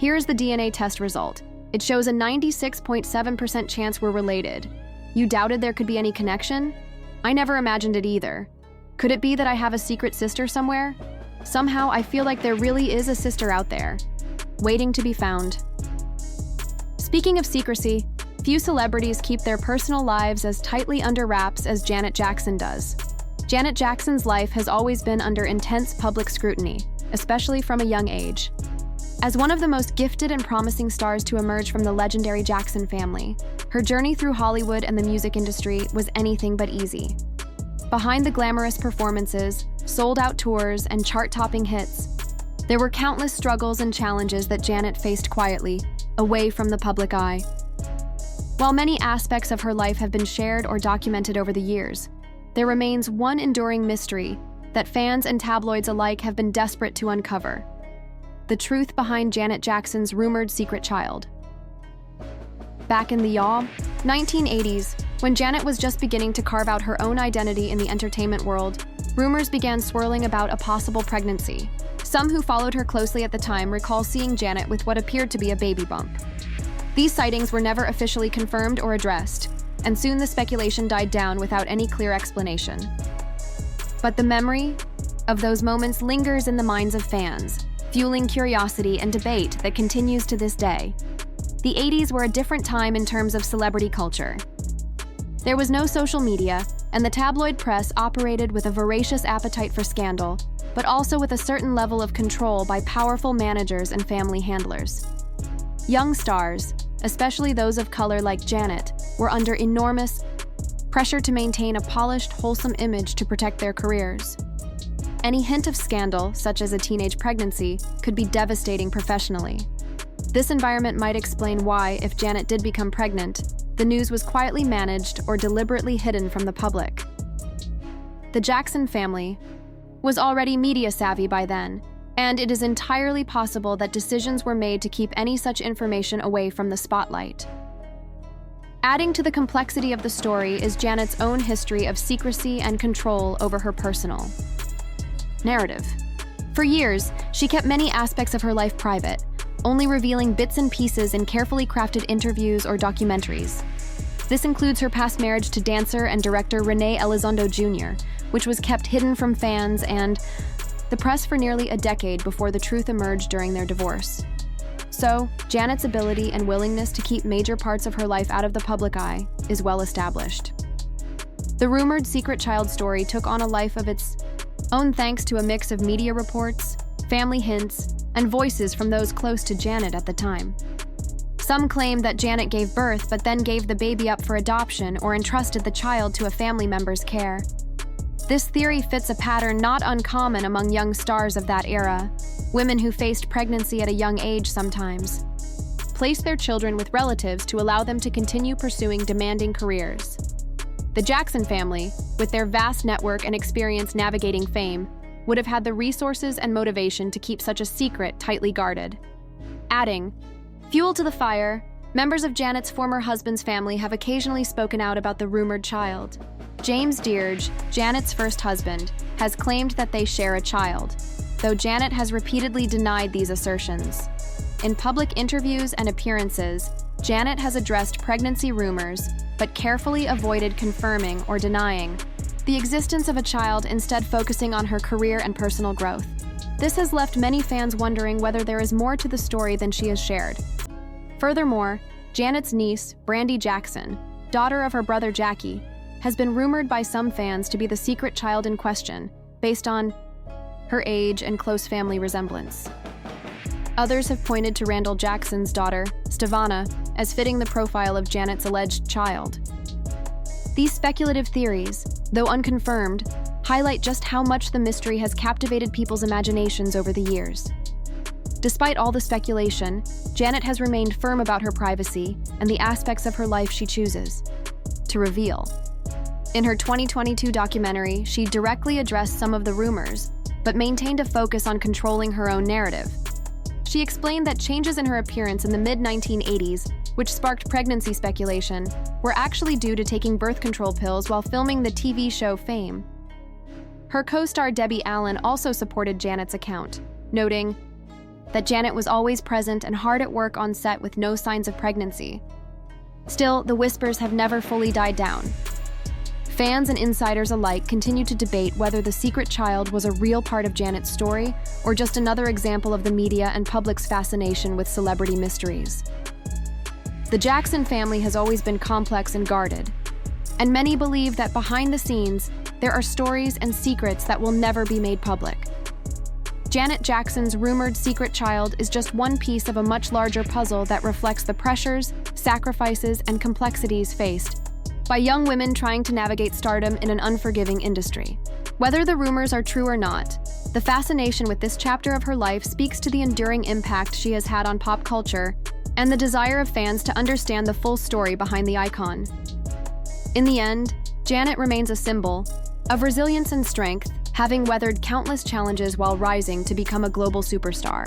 Here's the DNA test result. It shows a 96.7% chance we're related. You doubted there could be any connection? I never imagined it either. Could it be that I have a secret sister somewhere? Somehow, I feel like there really is a sister out there, waiting to be found. Speaking of secrecy, few celebrities keep their personal lives as tightly under wraps as Janet Jackson does. Janet Jackson's life has always been under intense public scrutiny, especially from a young age. As one of the most gifted and promising stars to emerge from the legendary Jackson family, her journey through Hollywood and the music industry was anything but easy. Behind the glamorous performances, sold-out tours, and chart-topping hits, there were countless struggles and challenges that Janet faced quietly, away from the public eye. While many aspects of her life have been shared or documented over the years, there remains one enduring mystery that fans and tabloids alike have been desperate to uncover: the truth behind Janet Jackson's rumored secret child. Back in the 1980s, when Janet was just beginning to carve out her own identity in the entertainment world, rumors began swirling about a possible pregnancy. Some who followed her closely at the time recall seeing Janet with what appeared to be a baby bump. These sightings were never officially confirmed or addressed, and soon the speculation died down without any clear explanation. But the memory of those moments lingers in the minds of fans, fueling curiosity and debate that continues to this day. The 80s were a different time in terms of celebrity culture. There was no social media, and the tabloid press operated with a voracious appetite for scandal, but also with a certain level of control by powerful managers and family handlers. Young stars, especially those of color like Janet, were under enormous pressure to maintain a polished, wholesome image to protect their careers. Any hint of scandal, such as a teenage pregnancy, could be devastating professionally. This environment might explain why, if Janet did become pregnant, the news was quietly managed or deliberately hidden from the public. The Jackson family was already media-savvy by then, and it is entirely possible that decisions were made to keep any such information away from the spotlight. Adding to the complexity of the story is Janet's own history of secrecy and control over her personal narrative. For years, she kept many aspects of her life private, only revealing bits and pieces in carefully crafted interviews or documentaries. This includes her past marriage to dancer and director Renee Elizondo Jr., which was kept hidden from fans and the press for nearly a decade before the truth emerged during their divorce. So, Janet's ability and willingness to keep major parts of her life out of the public eye is well established. The rumored secret child story took on a life of its own thanks to a mix of media reports, family hints, and voices from those close to Janet at the time. Some claim that Janet gave birth but then gave the baby up for adoption or entrusted the child to a family member's care. This theory fits a pattern not uncommon among young stars of that era. Women who faced pregnancy at a young age sometimes placed their children with relatives to allow them to continue pursuing demanding careers. The Jackson family, with their vast network and experience navigating fame, would have had the resources and motivation to keep such a secret tightly guarded. Adding fuel to the fire, members of Janet's former husband's family have occasionally spoken out about the rumored child. James Dearge, Janet's first husband, has claimed that they share a child, though Janet has repeatedly denied these assertions. In public interviews and appearances, Janet has addressed pregnancy rumors, but carefully avoided confirming or denying the existence of a child, instead focusing on her career and personal growth. This has left many fans wondering whether there is more to the story than she has shared. Furthermore, Janet's niece, Brandy Jackson, daughter of her brother Jackie, has been rumored by some fans to be the secret child in question, based on her age and close family resemblance. Others have pointed to Randall Jackson's daughter, Stevana, as fitting the profile of Janet's alleged child. These speculative theories, though unconfirmed, highlight just how much the mystery has captivated people's imaginations over the years. Despite all the speculation, Janet has remained firm about her privacy and the aspects of her life she chooses to reveal. In her 2022 documentary, she directly addressed some of the rumors, but maintained a focus on controlling her own narrative. She explained that changes in her appearance in the mid-1980s, which sparked pregnancy speculation, were actually due to taking birth control pills while filming the TV show Fame. Her co-star Debbie Allen also supported Janet's account, noting, that Janet was always present and hard at work on set with no signs of pregnancy. Still, the whispers have never fully died down. Fans and insiders alike continue to debate whether the secret child was a real part of Janet's story or just another example of the media and public's fascination with celebrity mysteries. The Jackson family has always been complex and guarded, and many believe that behind the scenes, there are stories and secrets that will never be made public. Janet Jackson's rumored secret child is just one piece of a much larger puzzle that reflects the pressures, sacrifices, and complexities faced by young women trying to navigate stardom in an unforgiving industry. Whether the rumors are true or not, the fascination with this chapter of her life speaks to the enduring impact she has had on pop culture and the desire of fans to understand the full story behind the icon. In the end, Janet remains a symbol of resilience and strength, having weathered countless challenges while rising to become a global superstar.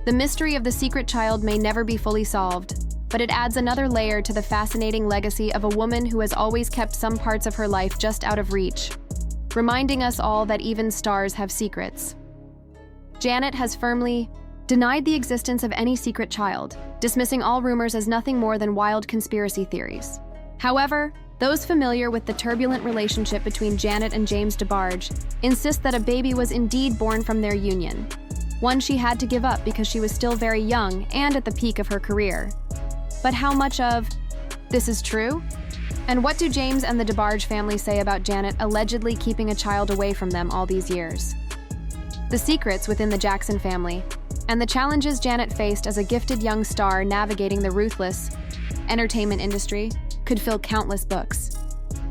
The mystery of the secret child may never be fully solved, but it adds another layer to the fascinating legacy of a woman who has always kept some parts of her life just out of reach, reminding us all that even stars have secrets. Janet has firmly denied the existence of any secret child, dismissing all rumors as nothing more than wild conspiracy theories. However, those familiar with the turbulent relationship between Janet and James DeBarge insist that a baby was indeed born from their union, one she had to give up because she was still very young and at the peak of her career. But how much of this is true? And what do James and the DeBarge family say about Janet allegedly keeping a child away from them all these years? The secrets within the Jackson family, and the challenges Janet faced as a gifted young star navigating the ruthless entertainment industry, could fill countless books.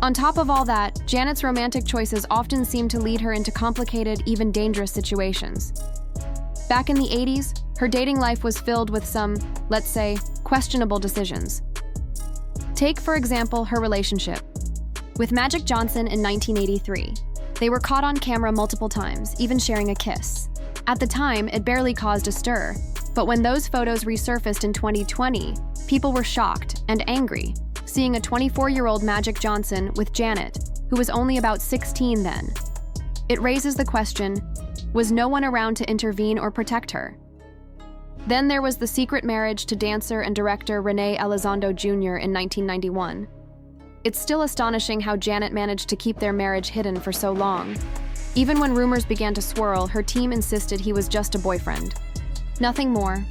On top of all that, Janet's romantic choices often seem to lead her into complicated, even dangerous situations. Back in the 80s, her dating life was filled with some, let's say, questionable decisions. Take, for example, her relationship with Magic Johnson in 1983. They were caught on camera multiple times, even sharing a kiss. At the time, it barely caused a stir, but when those photos resurfaced in 2020, people were shocked and angry, seeing a 24-year-old Magic Johnson with Janet, who was only about 16 then. It raises the question, was no one around to intervene or protect her? Then there was the secret marriage to dancer and director Renee Elizondo Jr. in 1991. It's still astonishing how Janet managed to keep their marriage hidden for so long. Even when rumors began to swirl, her team insisted he was just a boyfriend. Nothing more.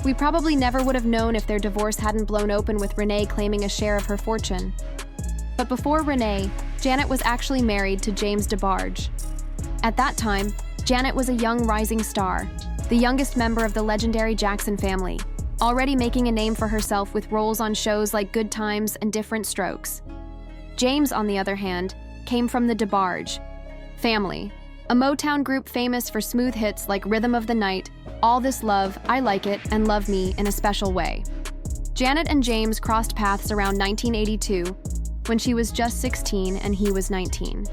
We probably never would have known if their divorce hadn't blown open with Renee claiming a share of her fortune. But before Renee, Janet was actually married to James DeBarge. At that time, Janet was a young rising star, the youngest member of the legendary Jackson family, already making a name for herself with roles on shows like Good Times and Different Strokes. James, on the other hand, came from the DeBarge family, a Motown group famous for smooth hits like Rhythm of the Night, All This Love, I Like It, and Love Me in a Special Way. Janet and James crossed paths around 1982, when she was just 16 and he was 19.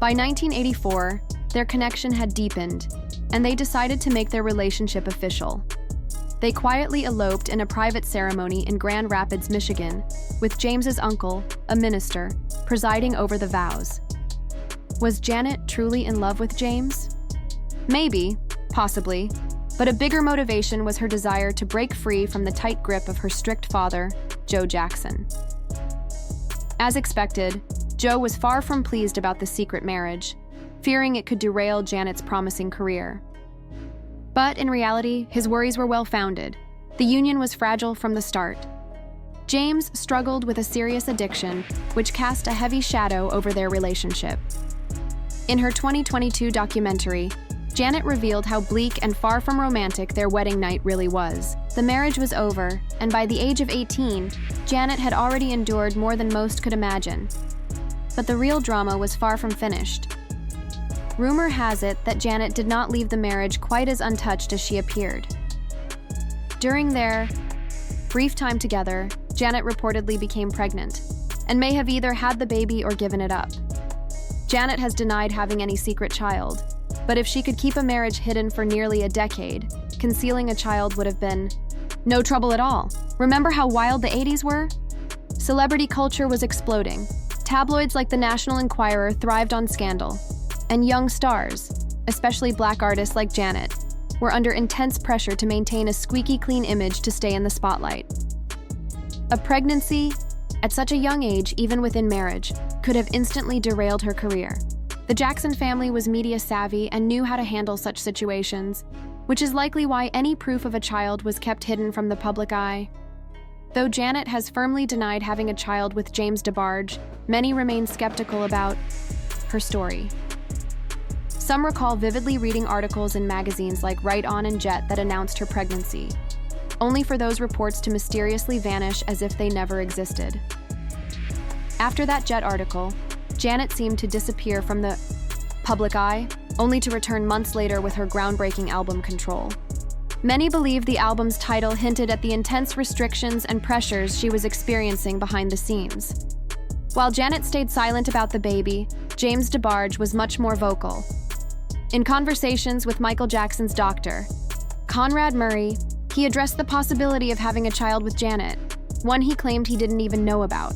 By 1984, their connection had deepened, and they decided to make their relationship official. They quietly eloped in a private ceremony in Grand Rapids, Michigan, with James's uncle, a minister, presiding over the vows. Was Janet truly in love with James? Maybe, possibly, but a bigger motivation was her desire to break free from the tight grip of her strict father, Joe Jackson. As expected, Joe was far from pleased about the secret marriage, fearing it could derail Janet's promising career. But in reality, his worries were well-founded. The union was fragile from the start. James struggled with a serious addiction, which cast a heavy shadow over their relationship. In her 2022 documentary, Janet revealed how bleak and far from romantic their wedding night really was. The marriage was over, and by the age of 18, Janet had already endured more than most could imagine. But the real drama was far from finished. Rumor has it that Janet did not leave the marriage quite as untouched as she appeared. During their brief time together, Janet reportedly became pregnant, and may have either had the baby or given it up. Janet has denied having any secret child, but if she could keep a marriage hidden for nearly a decade, concealing a child would have been no trouble at all. Remember how wild the 80s were? Celebrity culture was exploding. Tabloids like the National Enquirer thrived on scandal, and young stars, especially Black artists like Janet, were under intense pressure to maintain a squeaky clean image to stay in the spotlight. A pregnancy, at such a young age, even within marriage, could have instantly derailed her career. The Jackson family was media savvy and knew how to handle such situations, which is likely why any proof of a child was kept hidden from the public eye. Though Janet has firmly denied having a child with James DeBarge, many remain skeptical about her story. Some recall vividly reading articles in magazines like Right On and Jet that announced her pregnancy, only for those reports to mysteriously vanish as if they never existed. After that Jet article, Janet seemed to disappear from the public eye, only to return months later with her groundbreaking album Control. Many believe the album's title hinted at the intense restrictions and pressures she was experiencing behind the scenes. While Janet stayed silent about the baby, James DeBarge was much more vocal. In conversations with Michael Jackson's doctor, Conrad Murray, he addressed the possibility of having a child with Janet, one he claimed he didn't even know about.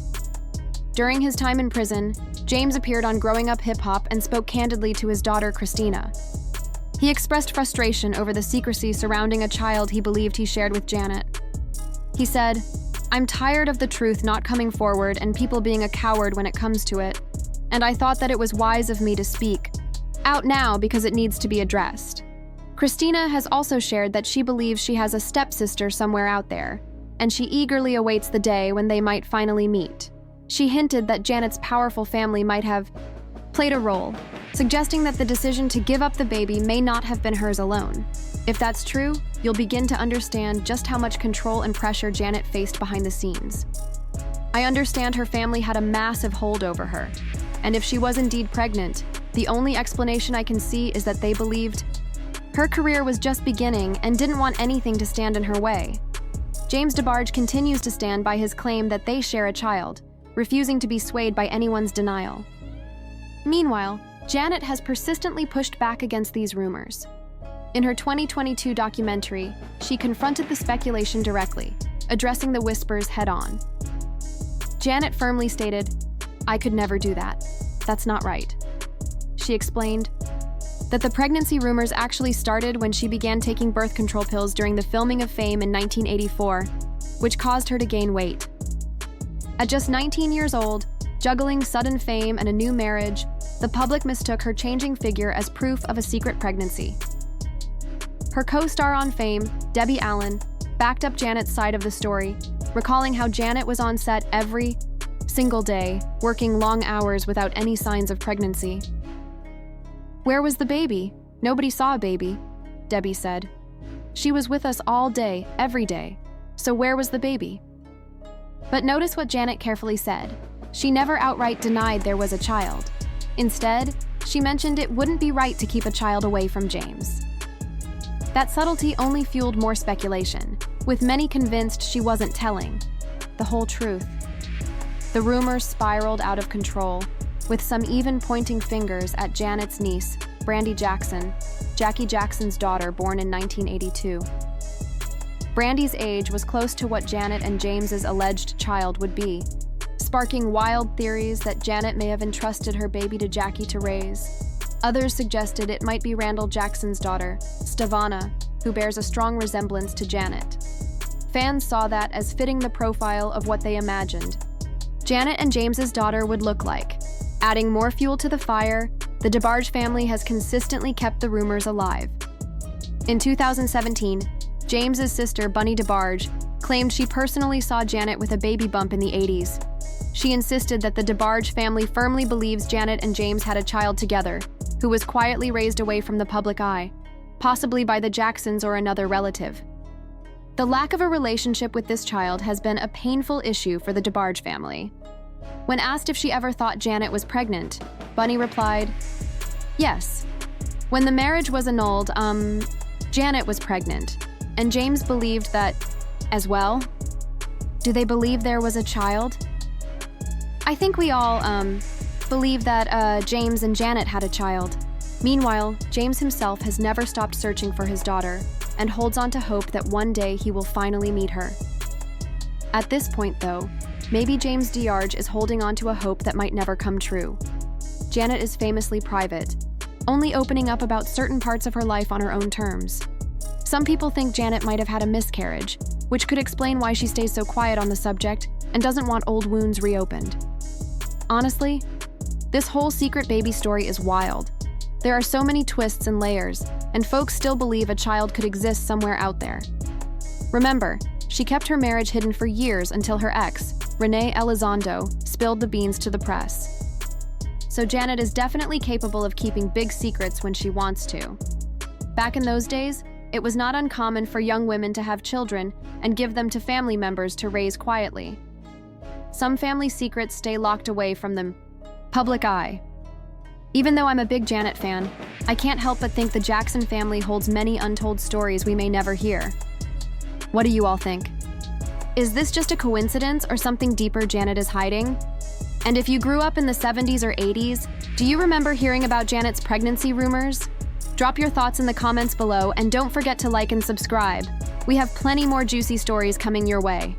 During his time in prison, James appeared on Growing Up Hip Hop and spoke candidly to his daughter, Christina. He expressed frustration over the secrecy surrounding a child he believed he shared with Janet. He said, "I'm tired of the truth not coming forward and people being a coward when it comes to it, and I thought that it was wise of me to speak out now because it needs to be addressed." Christina has also shared that she believes she has a stepsister somewhere out there, and she eagerly awaits the day when they might finally meet. She hinted that Janet's powerful family might have played a role, suggesting that the decision to give up the baby may not have been hers alone. If that's true, you'll begin to understand just how much control and pressure Janet faced behind the scenes. I understand her family had a massive hold over her, and if she was indeed pregnant, the only explanation I can see is that they believed her career was just beginning and didn't want anything to stand in her way. James DeBarge continues to stand by his claim that they share a child, refusing to be swayed by anyone's denial. Meanwhile, Janet has persistently pushed back against these rumors. In her 2022 documentary, she confronted the speculation directly, addressing the whispers head-on. Janet firmly stated, "I could never do that. That's not right." She explained that the pregnancy rumors actually started when she began taking birth control pills during the filming of Fame in 1984, which caused her to gain weight. At just 19 years old, juggling sudden fame and a new marriage, the public mistook her changing figure as proof of a secret pregnancy. Her co-star on Fame, Debbie Allen, backed up Janet's side of the story, recalling how Janet was on set every single day, working long hours without any signs of pregnancy. "Where was the baby? Nobody saw a baby," Debbie said. "She was with us all day, every day. So where was the baby?" But notice what Janet carefully said. She never outright denied there was a child. Instead, she mentioned it wouldn't be right to keep a child away from James. That subtlety only fueled more speculation, with many convinced she wasn't telling the whole truth. The rumors spiraled out of control, with some even pointing fingers at Janet's niece, Brandy Jackson, Jackie Jackson's daughter, born in 1982. Brandy's age was close to what Janet and James's alleged child would be, sparking wild theories that Janet may have entrusted her baby to Jackie to raise. Others suggested it might be Randall Jackson's daughter, Stavana, who bears a strong resemblance to Janet. Fans saw that as fitting the profile of what they imagined Janet and James's daughter would look like. Adding more fuel to the fire, the DeBarge family has consistently kept the rumors alive. In 2017, James's sister, Bunny DeBarge, claimed she personally saw Janet with a baby bump in the 80s. She insisted that the DeBarge family firmly believes Janet and James had a child together, who was quietly raised away from the public eye, possibly by the Jacksons or another relative. The lack of a relationship with this child has been a painful issue for the DeBarge family. When asked if she ever thought Janet was pregnant, Bunny replied, "Yes. When the marriage was annulled, Janet was pregnant, and James believed that as well." Do they believe there was a child? I think we all, believe that, James and Janet had a child. Meanwhile, James himself has never stopped searching for his daughter and holds on to hope that one day he will finally meet her. At this point, though, maybe James DeBarge is holding on to a hope that might never come true. Janet is famously private, only opening up about certain parts of her life on her own terms. Some people think Janet might have had a miscarriage, which could explain why she stays so quiet on the subject and doesn't want old wounds reopened. Honestly, this whole secret baby story is wild. There are so many twists and layers, and folks still believe a child could exist somewhere out there. Remember, she kept her marriage hidden for years until her ex, Renee Elizondo, spilled the beans to the press. So Janet is definitely capable of keeping big secrets when she wants to. Back in those days, it was not uncommon for young women to have children and give them to family members to raise quietly. Some family secrets stay locked away from the public eye. Even though I'm a big Janet fan, I can't help but think the Jackson family holds many untold stories we may never hear. What do you all think? Is this just a coincidence or something deeper Janet is hiding? And if you grew up in the 70s or 80s, do you remember hearing about Janet's pregnancy rumors? Drop your thoughts in the comments below and don't forget to like and subscribe. We have plenty more juicy stories coming your way.